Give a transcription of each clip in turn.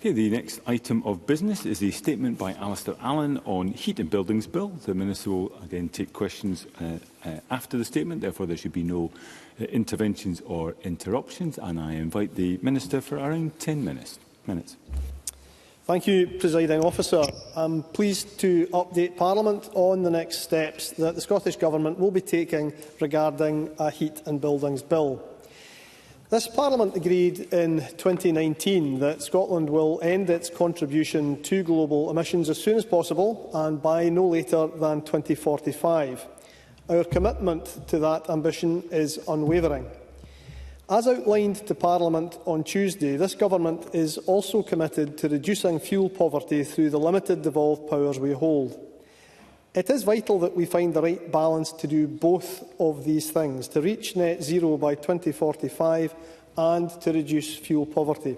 Okay, the next item of business is the statement by Alistair Allen on Heat and Buildings Bill. The Minister will again take questions after the statement. Therefore, there should be no interventions or interruptions. And I invite the Minister for around 10 minutes. Thank you, Presiding Officer. I'm pleased to update Parliament on the next steps that the Scottish Government will be taking regarding a Heat and Buildings Bill. This Parliament agreed in 2019 that Scotland will end its contribution to global emissions as soon as possible and by no later than 2045. Our commitment to that ambition is unwavering. As outlined to Parliament on Tuesday, this Government is also committed to reducing fuel poverty through the limited devolved powers we hold. It is vital that we find the right balance to do both of these things, to reach net zero by 2045 and to reduce fuel poverty.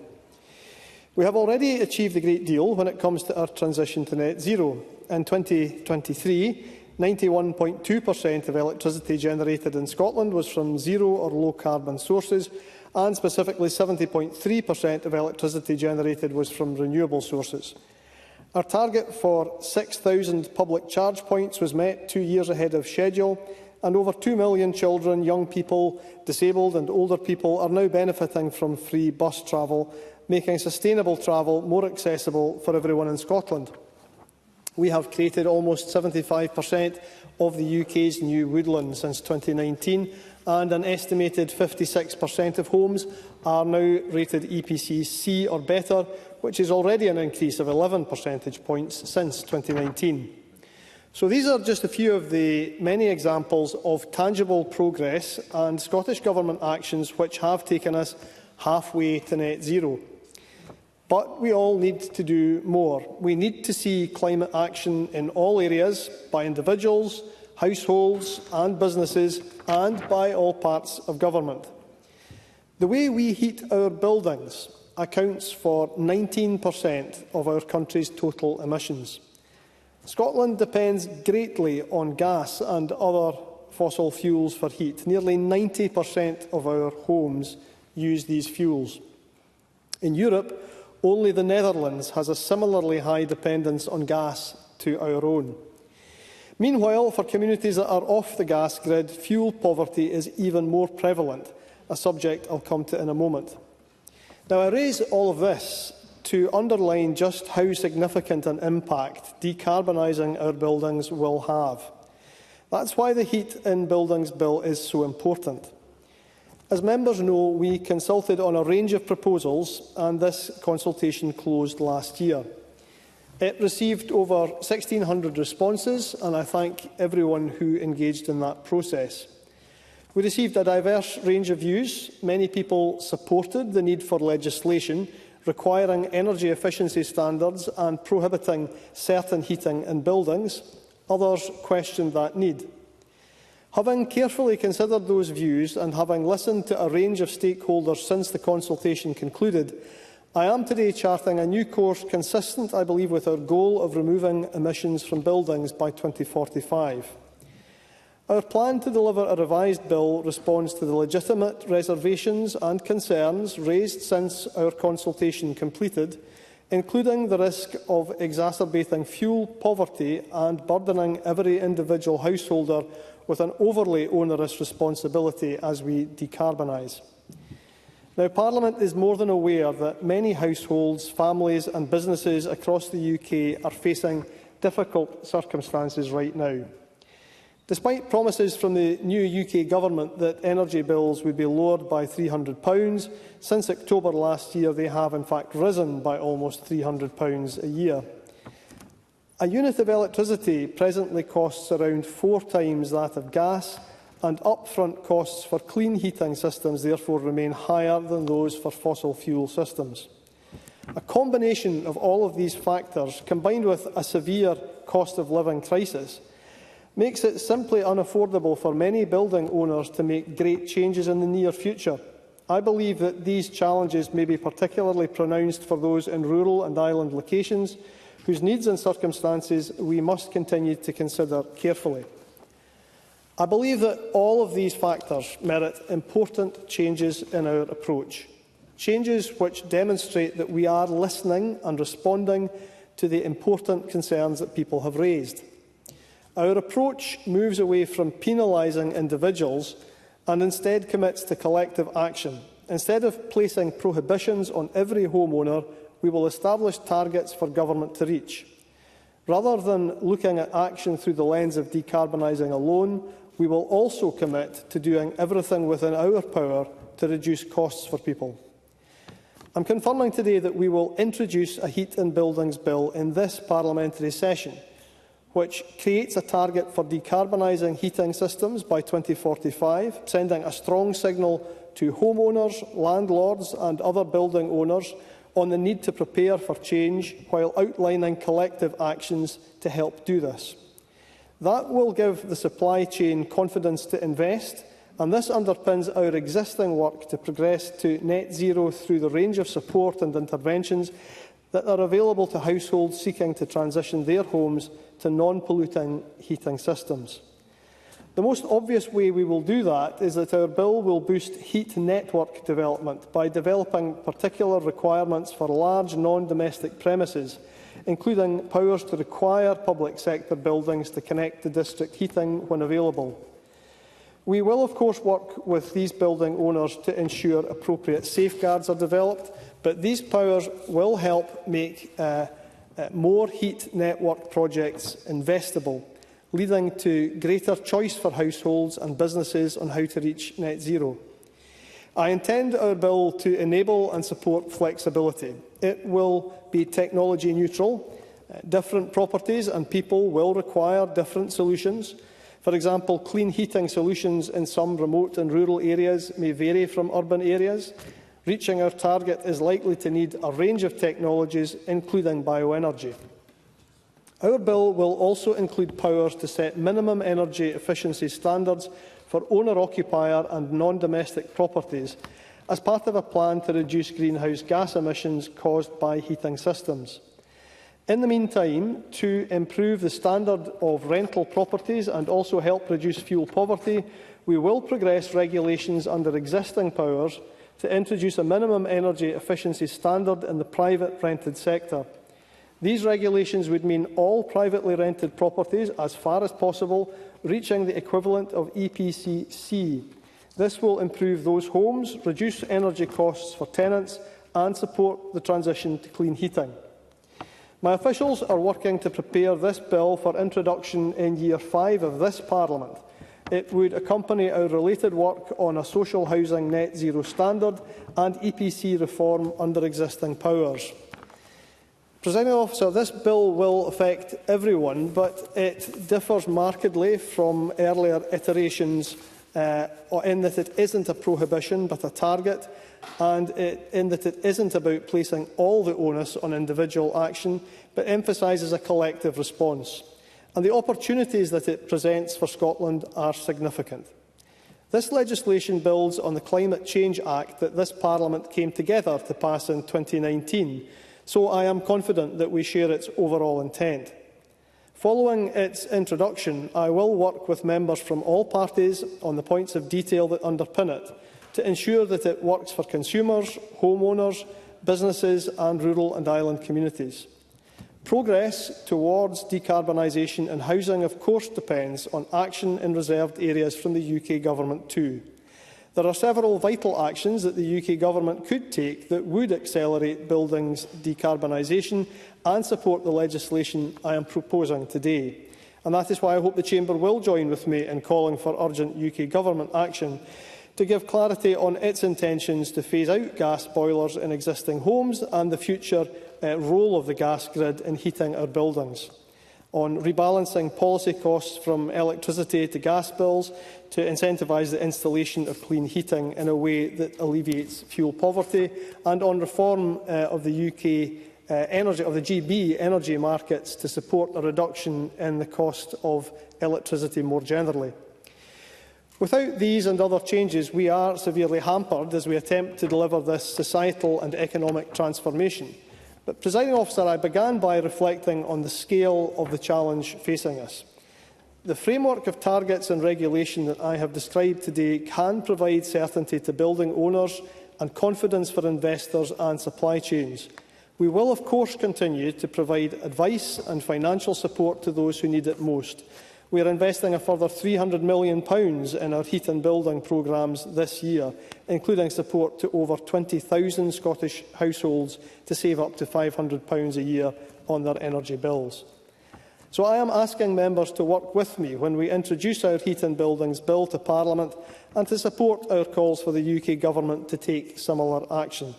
We have already achieved a great deal when it comes to our transition to net zero. In 2023, 91.2% of electricity generated in Scotland was from zero or low carbon sources, and specifically 70.3% of electricity generated was from renewable sources. Our target for 6,000 public charge points was met 2 years ahead of schedule, and over 2 million children, young people, disabled and older people are now benefiting from free bus travel, making sustainable travel more accessible for everyone in Scotland. We have created almost 75% of the UK's new woodland since 2019, and an estimated 56% of homes are now rated EPC C or better, which is already an increase of 11 percentage points since 2019. So these are just a few of the many examples of tangible progress and Scottish Government actions which have taken us halfway to net zero. But we all need to do more. We need to see climate action in all areas, by individuals, households and businesses, and by all parts of government. The way we heat our buildings accounts for 19% of our country's total emissions. Scotland depends greatly on gas and other fossil fuels for heat. Nearly 90% of our homes use these fuels. In Europe, only the Netherlands has a similarly high dependence on gas to our own. Meanwhile, for communities that are off the gas grid, fuel poverty is even more prevalent, a subject I'll come to in a moment. Now, I raise all of this to underline just how significant an impact decarbonising our buildings will have. That's why the Heat in Buildings Bill is so important. As members know, we consulted on a range of proposals, and this consultation closed last year. It received over 1,600 responses, and I thank everyone who engaged in that process. We received a diverse range of views. Many people supported the need for legislation requiring energy efficiency standards and prohibiting certain heating in buildings. Others questioned that need. Having carefully considered those views and having listened to a range of stakeholders since the consultation concluded, I am today charting a new course consistent, I believe, with our goal of removing emissions from buildings by 2045. Our plan to deliver a revised bill responds to the legitimate reservations and concerns raised since our consultation completed, including the risk of exacerbating fuel poverty and burdening every individual householder with an overly onerous responsibility as we decarbonise. Now, Parliament is more than aware that many households, families and businesses across the UK are facing difficult circumstances right now. Despite promises from the new UK Government that energy bills would be lowered by £300, since October last year they have in fact risen by almost £300 a year. A unit of electricity presently costs around 4 times that of gas, and upfront costs for clean heating systems therefore remain higher than those for fossil fuel systems. A combination of all of these factors, combined with a severe cost of living crisis, makes it simply unaffordable for many building owners to make great changes in the near future. I believe that these challenges may be particularly pronounced for those in rural and island locations, whose needs and circumstances we must continue to consider carefully. I believe that all of these factors merit important changes in our approach. changes which demonstrate that we are listening and responding to the important concerns that people have raised. Our approach moves away from penalising individuals and instead commits to collective action. Instead of placing prohibitions on every homeowner, we will establish targets for government to reach. Rather than looking at action through the lens of decarbonising alone, we will also commit to doing everything within our power to reduce costs for people. I'm confirming today that we will introduce a Heat and Buildings Bill in this parliamentary session, which creates a target for decarbonising heating systems by 2045, sending a strong signal to homeowners, landlords and other building owners on the need to prepare for change while outlining collective actions to help do this. That will give the supply chain confidence to invest, and this underpins our existing work to progress to net zero through the range of support and interventions that are available to households seeking to transition their homes to non-polluting heating systems. The most obvious way we will do that is that our bill will boost heat network development by developing particular requirements for large non-domestic premises, including powers to require public sector buildings to connect to district heating when available. We will, of course, work with these building owners to ensure appropriate safeguards are developed, but these powers will help make more heat network projects investable, leading to greater choice for households and businesses on how to reach net zero. I intend our bill to enable and support flexibility. It will be technology neutral. Different properties and people will require different solutions. For example, clean heating solutions in some remote and rural areas may vary from urban areas. Reaching our target is likely to need a range of technologies, including bioenergy. Our bill will also include powers to set minimum energy efficiency standards for owner-occupier and non-domestic properties as part of a plan to reduce greenhouse gas emissions caused by heating systems. In the meantime, to improve the standard of rental properties and also help reduce fuel poverty, we will progress regulations under existing powers to introduce a minimum energy efficiency standard in the private rented sector. These regulations would mean all privately rented properties, as far as possible, reaching the equivalent of EPC C. This will improve those homes, reduce energy costs for tenants and support the transition to clean heating. My officials are working to prepare this bill for introduction in Year 5 of this Parliament. It would accompany our related work on a social housing net zero standard and EPC reform under existing powers. Presiding Officer, this bill will affect everyone, but it differs markedly from earlier iterations in that it isn't a prohibition but a target, and in that it isn't about placing all the onus on individual action, but emphasises a collective response. And the opportunities that it presents for Scotland are significant. This legislation builds on the Climate Change Act that this Parliament came together to pass in 2019, so I am confident that we share its overall intent. Following its introduction, I will work with members from all parties on the points of detail that underpin it, to ensure that it works for consumers, homeowners, businesses and rural and island communities. Progress towards decarbonisation and housing, of course, depends on action in reserved areas from the UK Government too. There are several vital actions that the UK Government could take that would accelerate buildings decarbonisation and support the legislation I am proposing today. And that is why I hope the Chamber will join with me in calling for urgent UK Government action to give clarity on its intentions to phase out gas boilers in existing homes and the future role of the gas grid in heating our buildings, on rebalancing policy costs from electricity to gas bills to incentivise the installation of clean heating in a way that alleviates fuel poverty, and on reform of the GB energy markets to support a reduction in the cost of electricity more generally. Without these and other changes, we are severely hampered as we attempt to deliver this societal and economic transformation. But, Presiding Officer, I began by reflecting on the scale of the challenge facing us. The framework of targets and regulation that I have described today can provide certainty to building owners and confidence for investors and supply chains. We will, of course, continue to provide advice and financial support to those who need it most. We are investing a further £300 million in our heat and building programmes this year, including support to over 20,000 Scottish households to save up to £500 a year on their energy bills. So I am asking members to work with me when we introduce our Heat and Buildings Bill to Parliament and to support our calls for the UK Government to take similar action.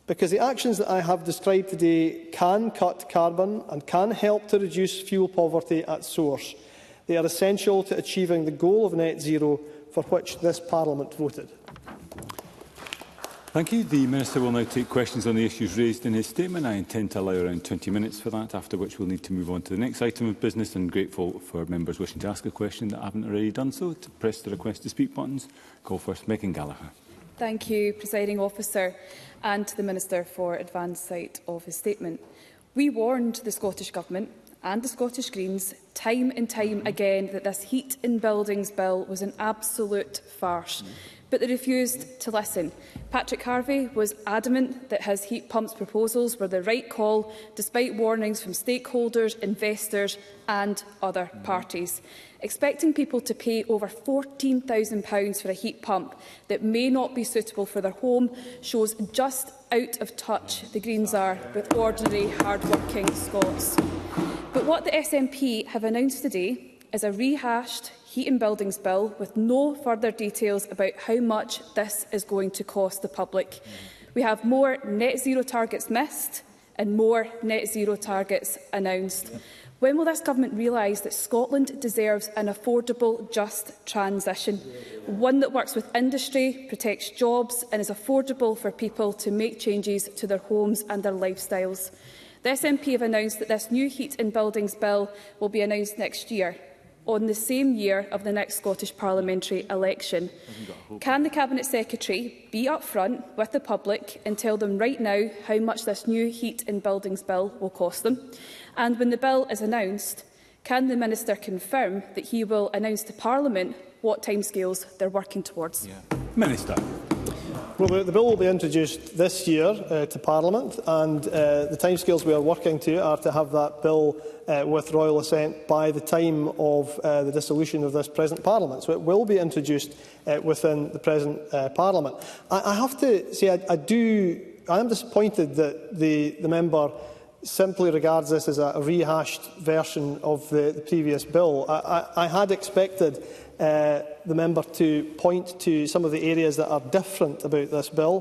Because the actions that I have described today can cut carbon and can help to reduce fuel poverty at source. They are essential to achieving the goal of net zero for which this Parliament voted. Thank you. The Minister will now take questions on the issues raised in his statement. I intend to allow around 20 minutes for that, after which we'll need to move on to the next item of business, and grateful for members wishing to ask a question that haven't already done so to press the request to speak buttons. Call first Megan Gallagher. Thank you, Presiding Officer, and to the Minister for advance sight of his statement. We warned the Scottish Government and the Scottish Greens time and time again that this Heat in Buildings Bill was an absolute farce. But they refused to listen. Patrick Harvie was adamant that his heat pumps proposals were the right call, despite warnings from stakeholders, investors and other parties. Expecting people to pay over £14,000 for a heat pump that may not be suitable for their home shows just out of touch the Greens are with ordinary, hard-working Scots. But what the SNP have announced today is a rehashed Heat and Buildings Bill with no further details about how much this is going to cost the public. We have more net zero targets missed and more net zero targets announced. When will this government realise that Scotland deserves an affordable, just transition? One that works with industry, protects jobs and is affordable for people to make changes to their homes and their lifestyles. The SNP have announced that this new Heat and Buildings Bill will be announced next year, on the same year of the next Scottish parliamentary election. Can the Cabinet Secretary be upfront with the public and tell them right now how much this new Heat and Buildings Bill will cost them? And when the bill is announced, can the Minister confirm that he will announce to Parliament what timescales they're working towards? Minister. Well, the bill will be introduced this year to Parliament, and the timescales we are working to are to have that bill with royal assent by the time of the dissolution of this present Parliament. So it will be introduced within the present Parliament. I have to say I am disappointed that the member simply regards this as a rehashed version of the previous bill. I had expected the member to point to some of the areas that are different about this bill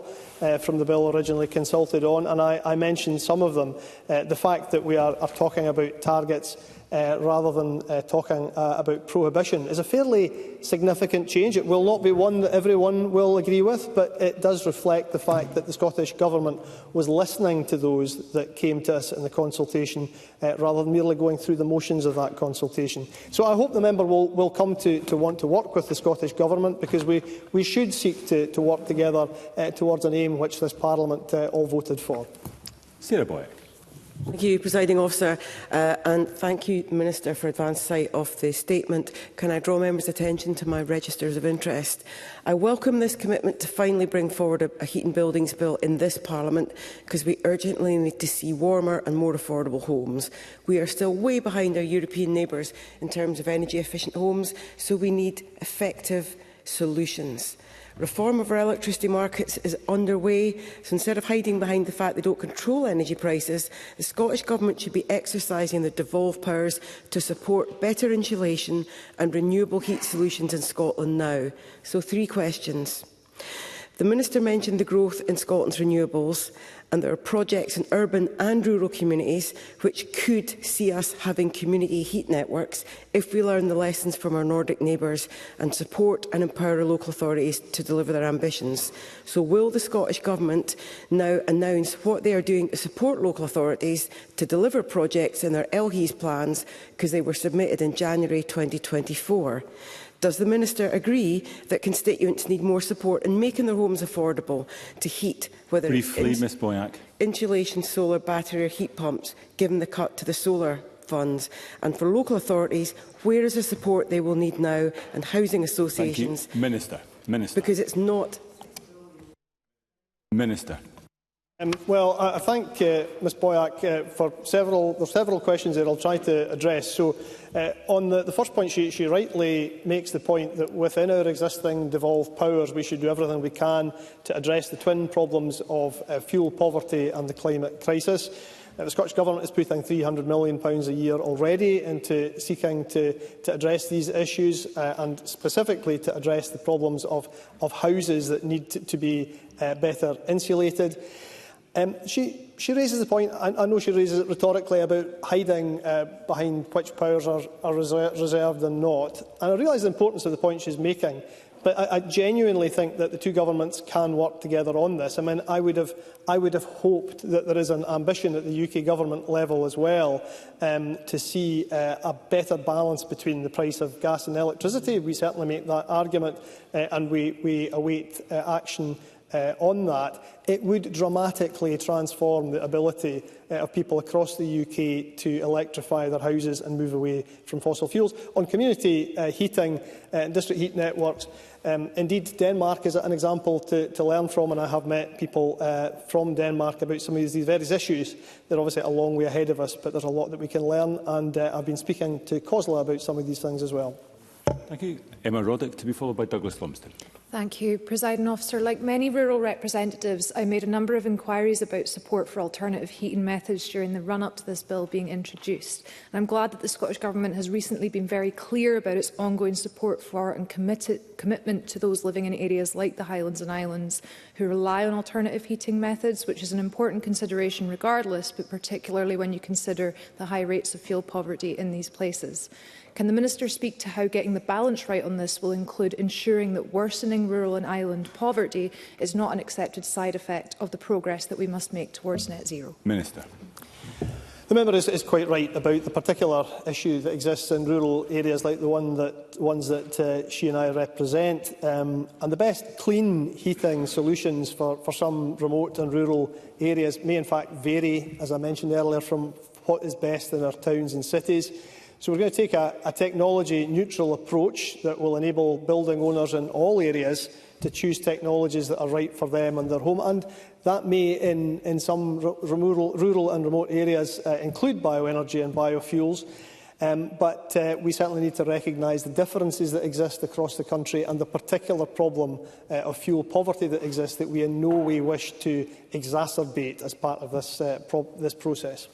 from the bill originally consulted on, and I mentioned some of them. The fact that we are talking about targets rather than talking about prohibition is a fairly significant change. It will not be one that everyone will agree with, but it does reflect the fact that the Scottish Government was listening to those that came to us in the consultation rather than merely going through the motions of that consultation. So I hope the member will come to want to work with the Scottish Government, because we should seek to work together towards an aim which this Parliament all voted for. Sarah Boyack. Thank you, Presiding Officer, and thank you, Minister, for advance sight of the statement. Can I draw members' attention to my registers of interest? I welcome this commitment to finally bring forward a Heat and Buildings Bill in this Parliament, because we urgently need to see warmer and more affordable homes. We are still way behind our European neighbours in terms of energy-efficient homes, so we need effective solutions. Reform of our electricity markets is underway, so instead of hiding behind the fact they don't control energy prices, the Scottish Government should be exercising their devolved powers to support better insulation and renewable heat solutions in Scotland now. So 3 questions. The Minister mentioned the growth in Scotland's renewables, and there are projects in urban and rural communities which could see us having community heat networks if we learn the lessons from our Nordic neighbours and support and empower local authorities to deliver their ambitions. So will the Scottish Government now announce what they are doing to support local authorities to deliver projects in their LHES plans, because they were submitted in January 2024? Does the Minister agree that constituents need more support in making their homes affordable to heat, whether Briefly, it's Ms Boyack. insulation, solar, battery or heat pumps, given the cut to the solar funds? And for local authorities, where is the support they will need now, and housing associations? Thank you. Minister. Because it's not Minister. Well, I thank Ms Boyack for several questions that I'll try to address. So, on the first point, she rightly makes the point that within our existing devolved powers, we should do everything we can to address the twin problems of fuel poverty and the climate crisis. The Scottish Government is putting £300 million a year already into seeking to address these issues and specifically to address the problems of houses that need to be better insulated. She raises the point, I know she raises it rhetorically, about hiding behind which powers are reserved and not. And I realise the importance of the point she's making, but I genuinely think that the two governments can work together on this. I mean, I would have hoped that there is an ambition at the UK government level as well to see a better balance between the price of gas and electricity. We certainly make that argument and we await action on that. It would dramatically transform the ability of people across the UK to electrify their houses and move away from fossil fuels. On community heating and district heat networks, indeed Denmark is an example to learn from, and I have met people from Denmark about some of these various issues. They're obviously a long way ahead of us, but there's a lot that we can learn, and I've been speaking to COSLA about some of these things as well. Thank you. Emma Roddick, to be followed by Douglas Lumsden. Thank you, Presiding Officer. Like many rural representatives, I made a number of inquiries about support for alternative heating methods during the run-up to this bill being introduced. And I'm glad that the Scottish Government has recently been very clear about its ongoing support for and commitment to those living in areas like the Highlands and Islands who rely on alternative heating methods, which is an important consideration regardless, but particularly when you consider the high rates of fuel poverty in these places. Can the Minister speak to how getting the balance right on this will include ensuring that worsening rural and island poverty is not an accepted side effect of the progress that we must make towards net zero? Minister. The member is quite right about the particular issue that exists in rural areas like the ones that she and I represent. And the best clean heating solutions for some remote and rural areas may in fact vary, as I mentioned earlier, from what is best in our towns and cities. So we're going to take a technology-neutral approach that will enable building owners in all areas to choose technologies that are right for them and their home. And that may, in some rural and remote areas, include bioenergy and biofuels. But we certainly need to recognise the differences that exist across the country and the particular problem of fuel poverty that exists that we in no way wish to exacerbate as part of this process.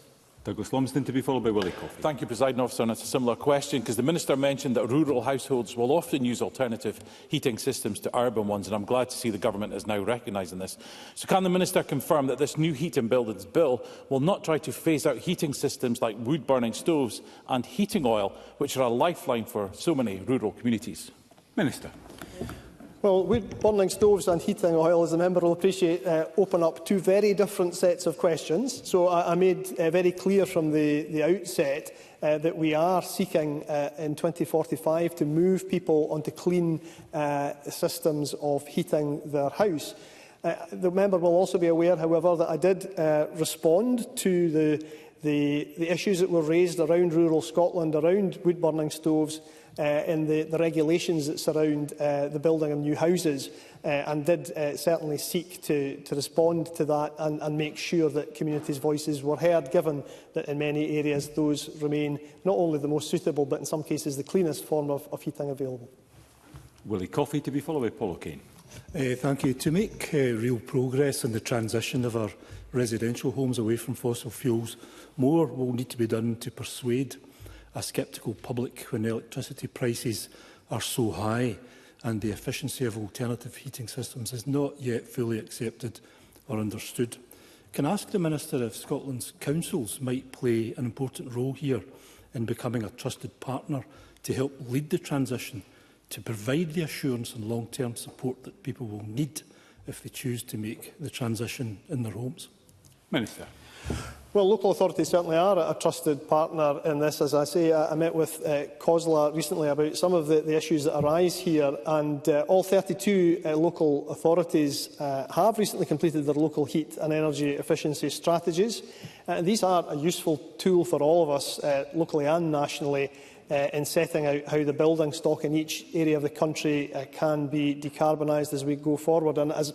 Douglas Lumsden, to be followed by Willie Coffey. Thank you, Presiding Officer. And it's a similar question, because the Minister mentioned that rural households will often use alternative heating systems to urban ones, and I'm glad to see the Government is now recognising this. So can the Minister confirm that this new Heat and Buildings Bill will not try to phase out heating systems like wood-burning stoves and heating oil, which are a lifeline for so many rural communities? Minister. Well, wood-burning stoves and heating oil, as the member will appreciate, open up two very different sets of questions. So I made very clear from the outset that we are seeking in 2045 to move people onto clean systems of heating their house. The member will also be aware, however, that I did respond to the issues that were raised around rural Scotland, around wood-burning stoves, in the regulations that surround the building of new houses, and did certainly seek to respond to that and make sure that communities' voices were heard, given that in many areas those remain not only the most suitable, but in some cases the cleanest form of heating available. Willie Coffey, to be followed by Paul O'Kane. Thank you. To make real progress in the transition of our residential homes away from fossil fuels, more will need to be done to persuade a sceptical public when electricity prices are so high and the efficiency of alternative heating systems is not yet fully accepted or understood. Can I ask the Minister if Scotland's councils might play an important role here in becoming a trusted partner to help lead the transition, to provide the assurance and long-term support that people will need if they choose to make the transition in their homes? Minister. Well, local authorities certainly are a trusted partner in this. As I say, I met with COSLA recently about some of the issues that arise here, and all 32 local authorities have recently completed their local heat and energy efficiency strategies. These are a useful tool for all of us, locally and nationally, in setting out how the building stock in each area of the country can be decarbonised as we go forward. And as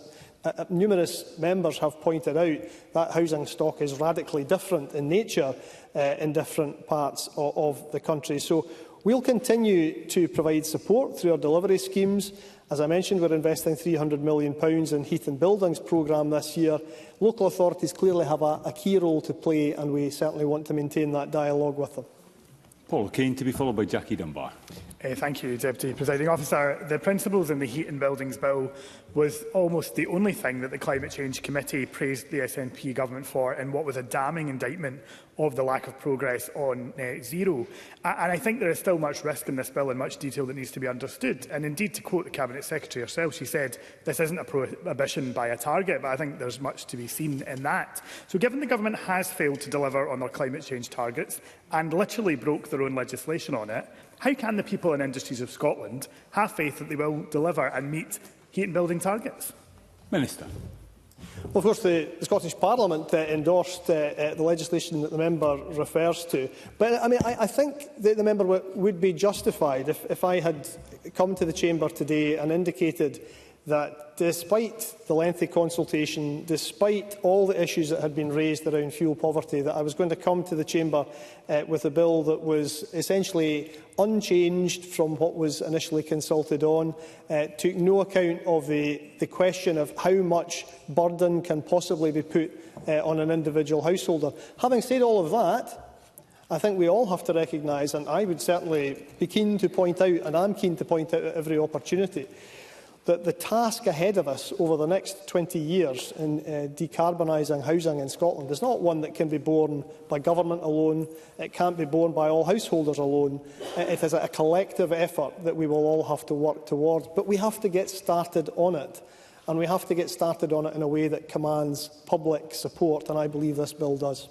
numerous members have pointed out, that housing stock is radically different in nature in different parts of the country. So we'll continue to provide support through our delivery schemes. As I mentioned, we're investing £300 million in Heat and Buildings programme this year. Local authorities clearly have a key role to play, and we certainly want to maintain that dialogue with them. Paul Kane, to be followed by Jackie Dunbar. Thank you, Deputy Presiding Officer. The principles in the Heat and Buildings Bill was almost the only thing that the Climate Change Committee praised the SNP government for in what was a damning indictment of the lack of progress on net zero. And I think there is still much risk in this bill and much detail that needs to be understood. And indeed, to quote the Cabinet Secretary herself, she said, this isn't a prohibition by a target, but I think there's much to be seen in that. So given the government has failed to deliver on their climate change targets and literally broke their own legislation on it, how can the people and industries of Scotland have faith that they will deliver and meet heat and building targets? Minister. Well, of course, the Scottish Parliament endorsed the legislation that the member refers to. But I think that the member would be justified if I had come to the chamber today and indicated that despite the lengthy consultation, despite all the issues that had been raised around fuel poverty, that I was going to come to the chamber with a bill that was essentially unchanged from what was initially consulted on, took no account of the question of how much burden can possibly be put on an individual householder. Having said all of that, I think we all have to recognise, and I would certainly be keen to point out, and I'm keen to point out at every opportunity, that the task ahead of us over the next 20 years in decarbonising housing in Scotland is not one that can be borne by government alone. It can't be borne by all householders alone. It is a collective effort that we will all have to work towards. But we have to get started on it. And we have to get started on it in a way that commands public support. And I believe this bill does.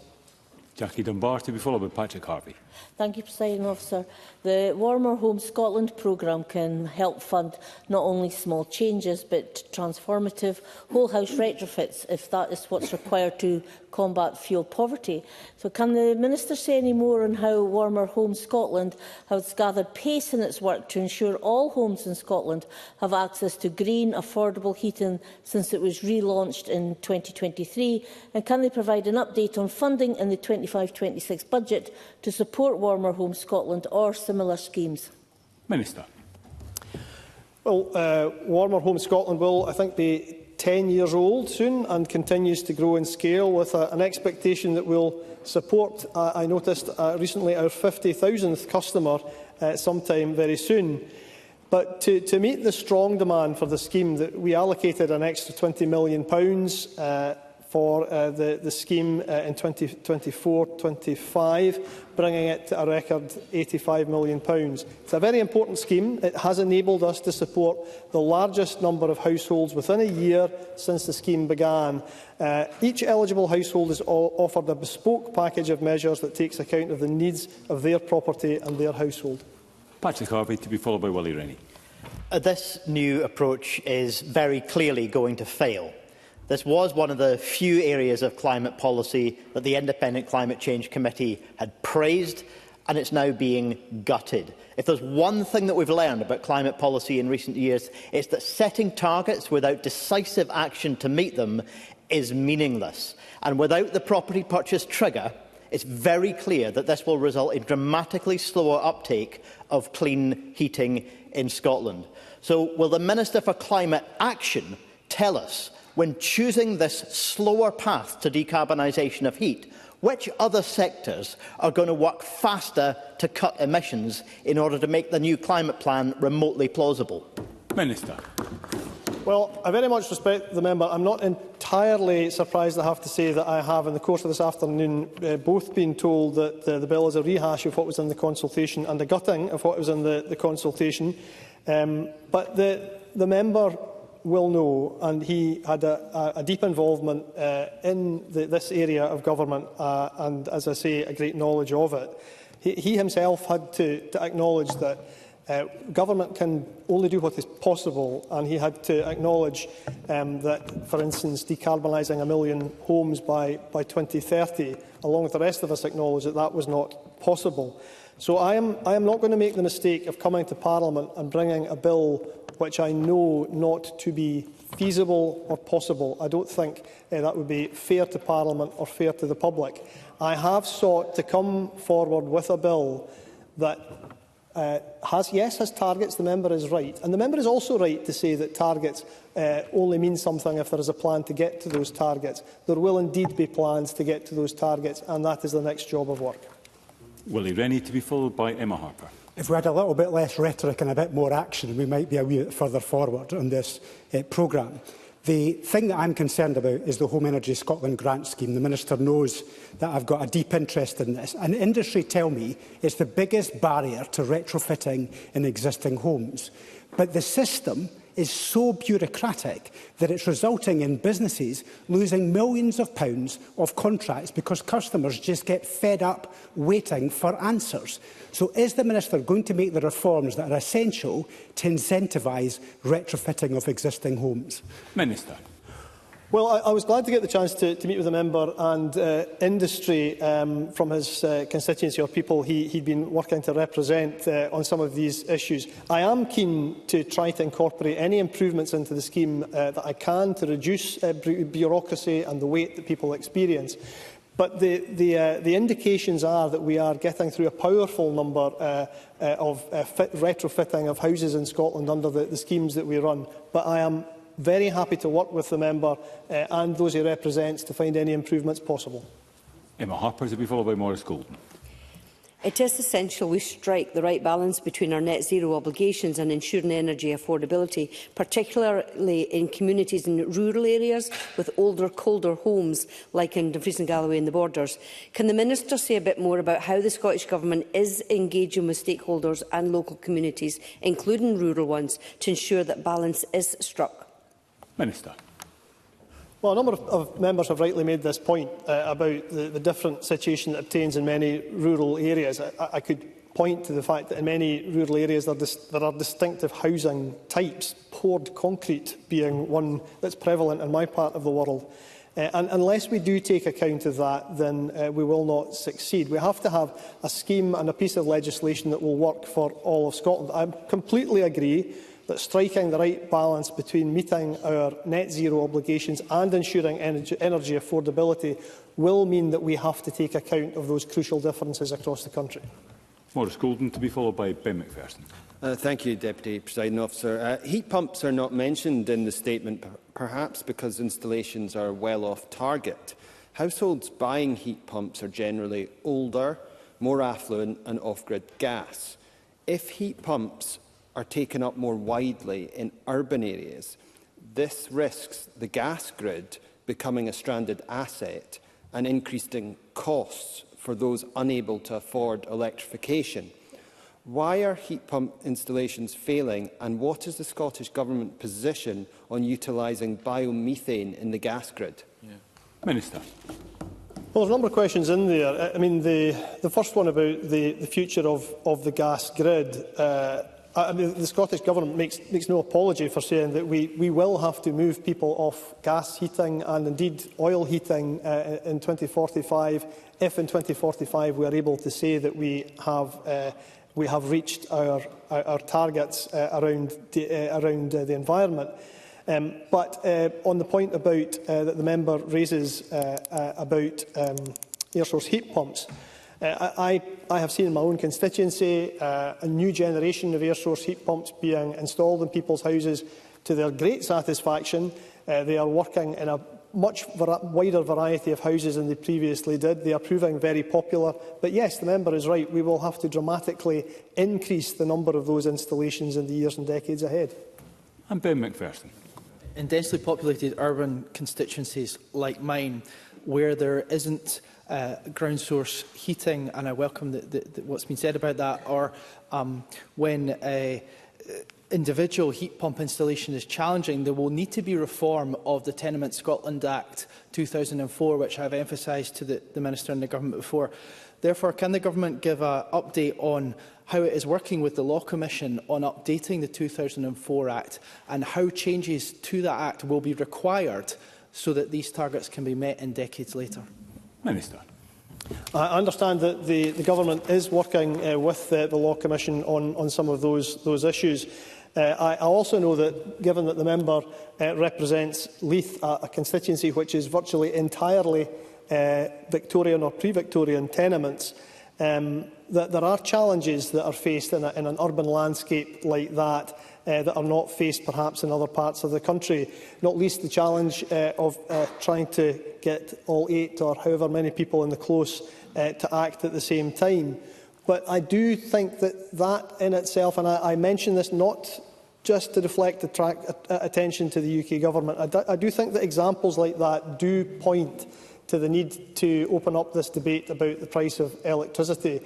Jackie Dunbar, to be followed by Patrick Harvey. Thank you, Presiding Officer. The Warmer Homes Scotland programme can help fund not only small changes but transformative whole-house retrofits if that is what's required to combat fuel poverty. So can the Minister say any more on how Warmer Homes Scotland has gathered pace in its work to ensure all homes in Scotland have access to green, affordable heating since it was relaunched in 2023? And can they provide an update on funding in the 25-26 budget to support Warmer Homes Scotland or similar schemes? Minister. Well, Warmer Homes Scotland will, I think, be 10 years old soon and continues to grow in scale with an expectation that we'll support, I noticed recently, our 50,000th customer sometime very soon. But to meet the strong demand for the scheme, that we allocated an extra £20 million for the scheme in 2024-25, bringing it to a record £85 million. It's a very important scheme. It has enabled us to support the largest number of households within a year since the scheme began. Each eligible household is offered a bespoke package of measures that takes account of the needs of their property and their household. Patrick Harvey, to be followed by Willie Rennie. This new approach is very clearly going to fail. This was one of the few areas of climate policy that the Independent Climate Change Committee had praised, and it's now being gutted. If there's one thing that we've learned about climate policy in recent years, it's that setting targets without decisive action to meet them is meaningless. And without the property purchase trigger, it's very clear that this will result in dramatically slower uptake of clean heating in Scotland. So will the Minister for Climate Action tell us, when choosing this slower path to decarbonisation of heat, which other sectors are going to work faster to cut emissions in order to make the new climate plan remotely plausible? Minister. Well, I very much respect the member. I'm not entirely surprised, I have to say, that I have, in the course of this afternoon, both been told that the bill is a rehash of what was in the consultation and a gutting of what was in the consultation. But the member will know, and he had a deep involvement in this area of government and, as I say, a great knowledge of it. He himself had to acknowledge that government can only do what is possible, and he had to acknowledge that, for instance, decarbonising 1 million homes by 2030, along with the rest of us, acknowledge that that was not possible. So I am not going to make the mistake of coming to Parliament and bringing a bill which I know not to be feasible or possible. I don't think that would be fair to Parliament or fair to the public. I have sought to come forward with a bill that has targets. The member is right. And the member is also right to say that targets only mean something if there is a plan to get to those targets. There will indeed be plans to get to those targets, and that is the next job of work. Willie Rennie, to be followed by Emma Harper. If we had a little bit less rhetoric and a bit more action, we might be a wee bit further forward on this programme. The thing that I'm concerned about is the Home Energy Scotland grant scheme. The Minister knows that I've got a deep interest in this. And industry tell me it's the biggest barrier to retrofitting in existing homes. But the system is so bureaucratic that it's resulting in businesses losing millions of pounds of contracts because customers just get fed up waiting for answers. So is the Minister going to make the reforms that are essential to incentivise retrofitting of existing homes? Minister. Well, I was glad to get the chance to meet with a member and industry from his constituency or people he'd been working to represent on some of these issues. I am keen to try to incorporate any improvements into the scheme that I can to reduce bureaucracy and the wait that people experience. But the indications are that we are getting through a powerful number of retrofitting of houses in Scotland under the schemes that we run. But I am very happy to work with the member and those he represents to find any improvements possible. Emma Harper, to be followed by Maurice Golden. It is essential we strike the right balance between our net zero obligations and ensuring energy affordability, particularly in communities in rural areas with older, colder homes like in Dumfries and Galloway and the Borders. Can the Minister say a bit more about how the Scottish Government is engaging with stakeholders and local communities, including rural ones, to ensure that balance is struck? Minister. Well, a number of members have rightly made this point about the different situation that obtains in many rural areas. I could point to the fact that in many rural areas there are distinctive housing types, poured concrete being one that's prevalent in my part of the world. And unless we do take account of that, then we will not succeed. We have to have a scheme and a piece of legislation that will work for all of Scotland. I completely agree that striking the right balance between meeting our net zero obligations and ensuring energy affordability will mean that we have to take account of those crucial differences across the country. Maurice Golden, to be followed by Ben McPherson. Thank you, Deputy Presiding Officer. Heat pumps are not mentioned in the statement, perhaps because installations are well off target. Households buying heat pumps are generally older, more affluent and off-grid gas. If heat pumps are taken up more widely in urban areas, this risks the gas grid becoming a stranded asset and increasing costs for those unable to afford electrification. Why are heat pump installations failing, and what is the Scottish Government position on utilising biomethane in the gas grid? Minister. Well, there's a number of questions in there. I mean, the first one about the future of the gas grid. The Scottish Government makes no apology for saying that we will have to move people off gas heating and indeed oil heating in 2045, if in 2045 we are able to say that we have reached our targets around the environment. But on the point about that the member raises about air source heat pumps, I have seen in my own constituency a new generation of air source heat pumps being installed in people's houses to their great satisfaction. They are working in a much wider variety of houses than they previously did. They are proving very popular. But yes, the member is right. We will have to dramatically increase the number of those installations in the years and decades ahead. And Ben McPherson. In densely populated urban constituencies like mine, where there isn't ground source heating, and I welcome what's been said about that, or when individual heat pump installation is challenging, there will need to be reform of the Tenement Scotland Act 2004, which I have emphasised to the Minister and the Government before. Therefore, can the Government give an update on how it is working with the Law Commission on updating the 2004 Act, and how changes to that Act will be required so that these targets can be met in decades later? Minister. I understand that the Government is working with the Law Commission on some of those issues. I also know that, given that the member represents Leith, a constituency which is virtually entirely Victorian or pre-Victorian tenements, that there are challenges that are faced in an urban landscape like that that are not faced perhaps in other parts of the country, not least the challenge of trying to get all 8 or however many people in the close to act at the same time. But I do think that in itself, and I mention this not just to deflect attention to the UK Government, I do think that examples like that do point to the need to open up this debate about the price of electricity,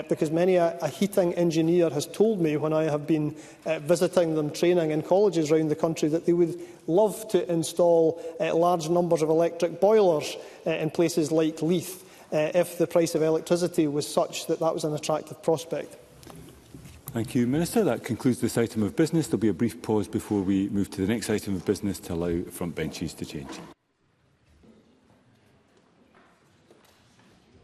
because many a heating engineer has told me when I have been visiting them training in colleges around the country that they would love to install large numbers of electric boilers in places like Leith if the price of electricity was such that that was an attractive prospect. Thank you, Minister. That concludes this item of business. There will be a brief pause before we move to the next item of business to allow front benches to change.